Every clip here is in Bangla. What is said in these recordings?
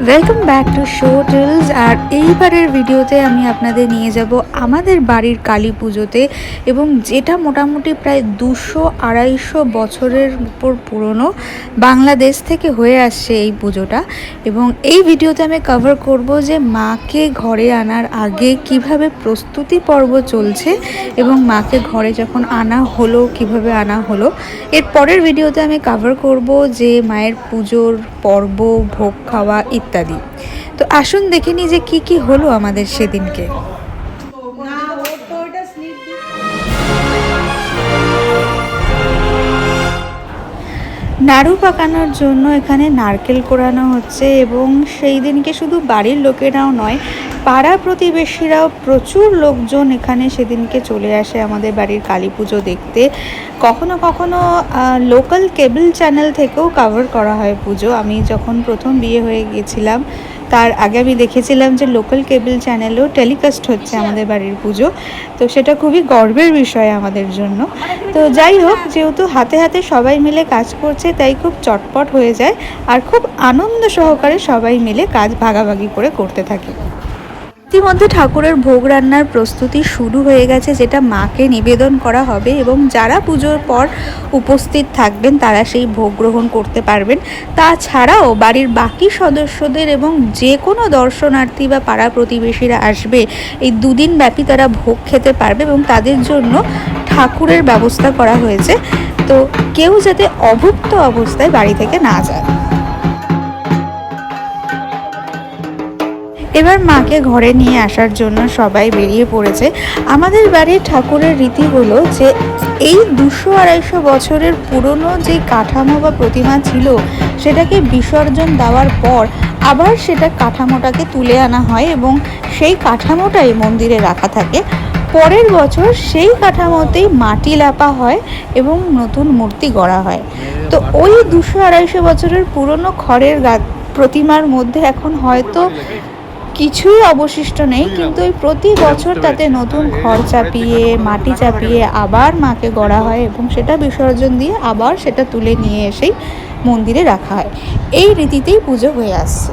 Welcome back to Shotels. আর এইবারের ভিডিওতে আমি আপনাদের নিয়ে যাব আমাদের বাড়ির কালী পুজোতে, এবং যেটা মোটামুটি প্রায় 200-250 বছরের উপর পুরনো, বাংলাদেশ থেকে হয়ে আসছে এই পুজোটা। এবং এই ভিডিওতে আমি কভার করব যে মাকে ঘরে আনার আগে কিভাবে প্রস্তুতি পর্ব চলছে এবং মাকে ঘরে যখন আনা হলো কিভাবে আনা হলো। এর পরের ভিডিওতে আমি কভার করব যে মায়ের পুজোর পর্ব, ভোগ খাওয়া ইত্যাদি। তো আসুন দেখে নিই যে কি কি হলো আমাদের সেদিনকে। নাড়ু পাকানোর জন্য এখানে নারকেল কোড়ানো হচ্ছে, এবং সেই দিনকে শুধু বাড়ির লোকেরাও নয়, পাড়া প্রতিবেশীরাও প্রচুর লোকজন এখানে সেদিনকে চলে আসে আমাদের বাড়ির কালী পুজো দেখতে। কখনো কখনো লোকাল কেবল চ্যানেল থেকেও কভার করা হয় পুজো। আমি যখন প্রথম বিয়ে হয়ে গিয়েছিলাম তার আগে আমি দেখেছিলাম যে লোকাল কেবল চ্যানেলেও টেলিকাস্ট হচ্ছে আমাদের বাড়ির পুজো। তো সেটা খুবই গর্বের বিষয় আমাদের জন্য। তো যাই হোক, যেহেতু হাতে হাতে সবাই মিলে কাজ করছে তাই খুব চটপট হয়ে যায়, আর খুব আনন্দ সহকারে সবাই মিলে কাজ ভাগাভাগি করে করতে থাকে। ইতিমধ্যে ঠাকুরের ভোগ রান্নার প্রস্তুতি শুরু হয়ে গেছে, যেটা মাকে নিবেদন করা হবে, এবং যারা পুজোর পর উপস্থিত থাকবেন তারা সেই ভোগ গ্রহণ করতে পারবেন। তাছাড়াও বাড়ির বাকি সদস্যদের এবং যে কোনো দর্শনার্থী বা পাড়া প্রতিবেশীরা আসবে, এই দুদিন ব্যাপী তারা ভোগ খেতে পারবে, এবং তাদের জন্য ঠাকুরের ব্যবস্থা করা হয়েছে। তো কেউ যাতে অভুক্ত অবস্থায় বাড়ি থেকে না যায়। এবার মাকে ঘরে নিয়ে আসার জন্য সবাই বেরিয়ে পড়েছে। আমাদের বাড়ির ঠাকুরের রীতি হলো যে এই 200-250 বছরের পুরনো যে কাঠামো বা প্রতিমা ছিল সেটাকে বিসর্জন দেওয়ার পর আবার সেটা কাঠামোটাকে তুলে আনা হয়, এবং সেই কাঠামোটাই মন্দিরে রাখা থাকে। পরের বছর সেই কাঠামোতেই মাটি লেপা হয় এবং নতুন মূর্তি গড়া হয়। তো ওই 200-250 বছরের পুরনো খড়ের প্রতিমার মধ্যে এখন হয়তো কিছুই অবশিষ্ট নেই, কিন্তু ওই প্রতি বছর তাতে নতুন খড় চাপিয়ে মাটি চাপিয়ে আবার মাকে গড়া হয়, এবং সেটা বিসর্জন দিয়ে আবার সেটা তুলে নিয়ে এসেই মন্দিরে রাখা হয়। এই রীতিতেই পুজো হয়ে আসছে।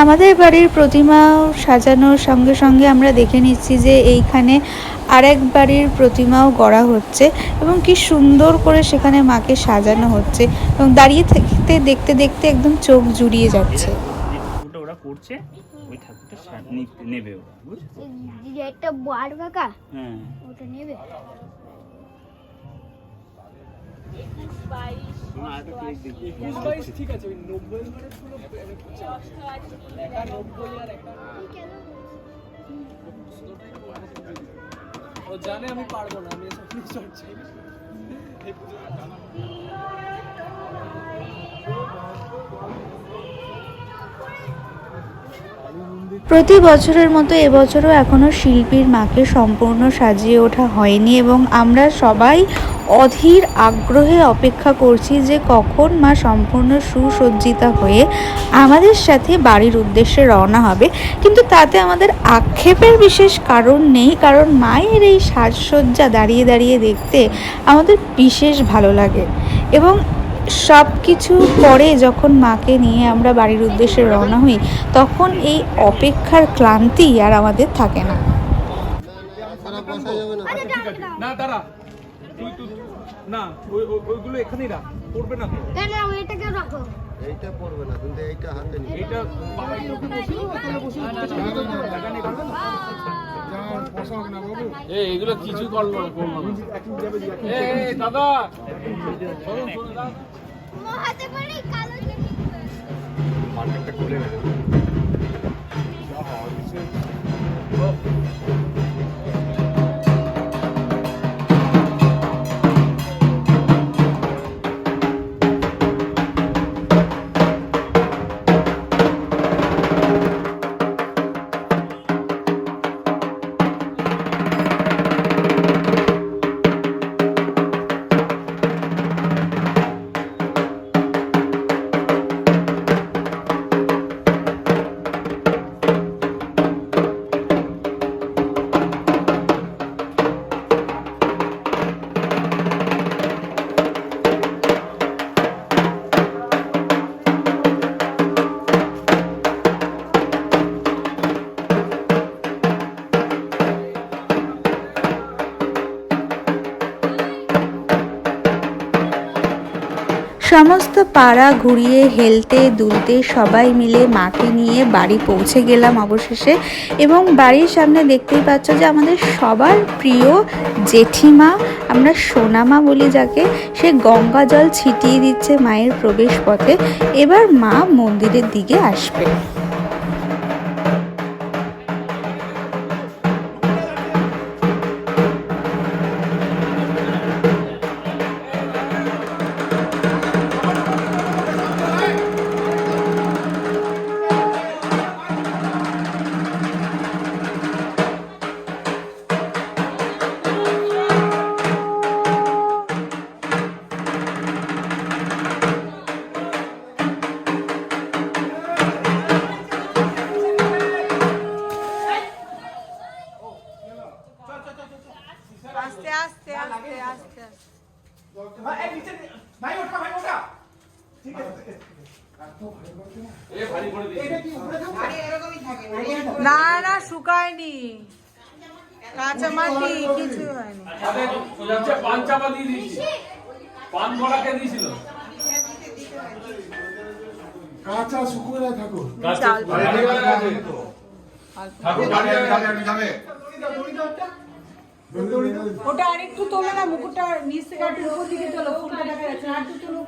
আমাদের বাড়ির প্রতিমা সাজানোর সঙ্গে সঙ্গে আমরা দেখে নিচ্ছি যে এইখানে আরেক বাড়ির প্রতিমাও গড়া হচ্ছে, এবং কি সুন্দর করে সেখানে মাকে সাজানো হচ্ছে, এবং দাঁড়িয়ে থাকতে দেখতে দেখতে একদম চোখ জুড়িয়ে যাচ্ছে। ওরা করছে ওই ঠাকুরটা নেবে, ওরা বুঝছো একটা বড় কাকা, হ্যাঁ ওটা নেবে। ঠিক আছে, ওই 90 ও জানে আমি পারবো না, আমি এসব চর্চা প্রতি বছরের মতো এবছরও এখনও শিল্পীর মাকে সম্পূর্ণ সাজিয়ে ওঠা হয়নি, এবং আমরা সবাই অধীর আগ্রহে অপেক্ষা করছি যে কখন মা সম্পূর্ণ সুসজ্জিতা হয়ে আমাদের সাথে বাড়ির উদ্দেশ্যে রওনা হবে। কিন্তু তাতে আমাদের আক্ষেপের বিশেষ কারণ নেই, কারণ মায়ের এই সাজসজ্জা দাঁড়িয়ে দাঁড়িয়ে দেখতে আমাদের বিশেষ ভালো লাগে। এবং সব কিছু পরে যখন মাকে নিয়ে আমরা বাড়ির উদ্দেশ্যে রওনা হই, তখন এই অপেক্ষার ক্লান্তি আর আমাদের থাকে না। না দাঁড়া, তুই না ওইগুলো এখানেই রাখ, পড়বে না তো। কেন এটাকে রাখো? এইটা পড়বে না, কিন্তু এইটা হাতে নিয়ে এইটা বাবা একটু বসে এগুলো কিছু করলো না, দাদা হাতে পারি কালো পার্টটা খুলে গেল। সমস্ত পাড়া ঘুরিয়ে হেলতে দুলতে সবাই মিলে মাকে নিয়ে বাড়ি পৌঁছে গেলাম অবশেষে। এবং বাড়ির সামনে দেখতেই পাচ্ছ যে আমাদের সবার প্রিয় জেঠিমা, আমরা সোনামা বলি যাকে, সে গঙ্গা জল ছিটিয়ে দিচ্ছে মায়ের প্রবেশ পথে। এবার মা মন্দিরের দিকে আসবে। না না শুকায়নি, কাঁচা মাটি কিছু হয়নি। পান চাপা দিয়ে দিয়েছি, পান গলাকে দিয়েছিল। কাঁচা শুকুরে থাকো ওটা আরেকটু তোলো না, মুকুটটা নিচ থেকে একটু উপর দিকে তোলো, ফুলটা দেখা যাচ্ছে না, একটু তোলো।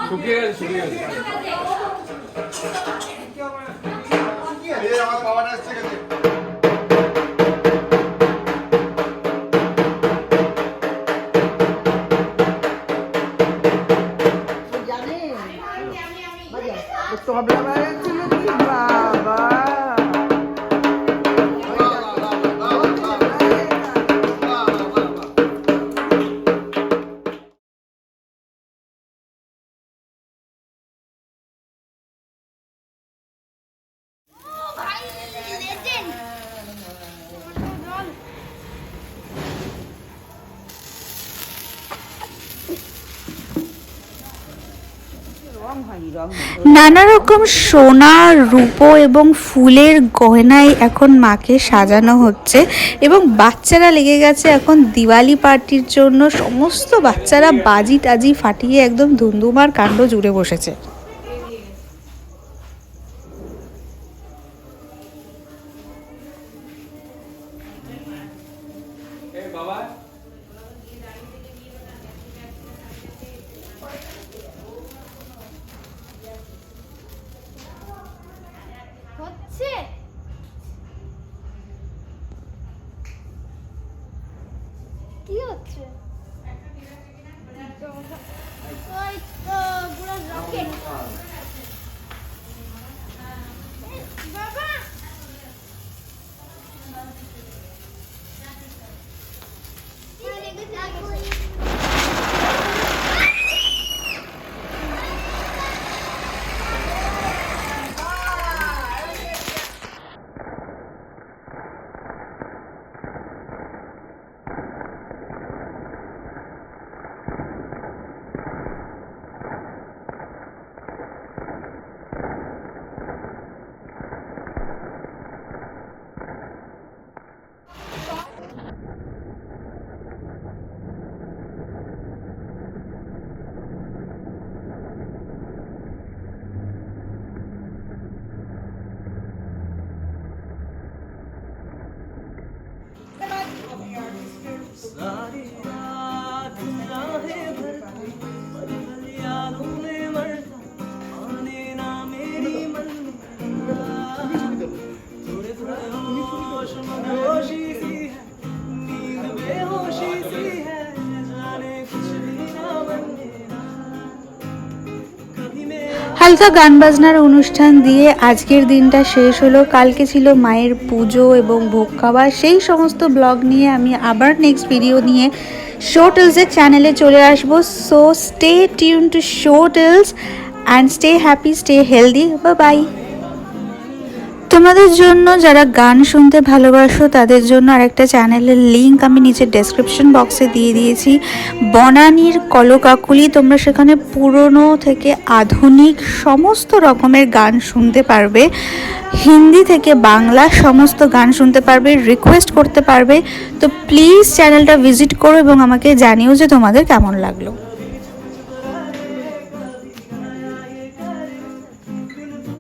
শুকিয়ে গেছে, শুকিয়ে গেছে। আমার বাবাটা এসে গেছে। তবলা বাজাচ্ছিল কি বাবা! নানা রকম সোনা, রূপো এবং ফুলের গয়নায় এখন মাকে সাজানো হচ্ছে এবং বাচ্চারা লেগে গেছে এখন দিওয়ালি পার্টির জন্য। সমস্ত বাচ্চারা বাজি টাজি ফাটিয়ে একদম ধুমধুমার কাণ্ড জুড়ে বসেছে। হচ্ছে কি হচ্ছে? ওই তো পুরো রকেট বাবা। হালকা গান বাজনার অনুষ্ঠান দিয়ে আজকের দিনটা শেষ হলো। কালকে ছিল মায়ের পুজো এবং ভোগ খাওয়া। সেই সমস্ত ব্লগ নিয়ে আমি আবার নেক্সট ভিডিও নিয়ে শোটেলসের চ্যানেলে চলে আসবো। So stay tune to Shotels and stay happy, stay healthy. Bye bye. তোমাদের জন্য যারা গান শুনতে ভালোবাসো তাদের জন্য আরেকটা চ্যানেলের লিংক আমি নিচে ডেসক্রিপশন বক্সে দিয়ে দিয়েছি, বনানীর কলকাকলি। তোমরা সেখানে পুরনো থেকে আধুনিক সমস্ত রকমের গান শুনতে পারবে, হিন্দি থেকে বাংলা সমস্ত গান শুনতে পারবে, রিকোয়েস্ট করতে পারবে। তো প্লিজ চ্যানেলটা ভিজিট করো এবং আমাকে জানিও যে তোমাদের কেমন লাগলো।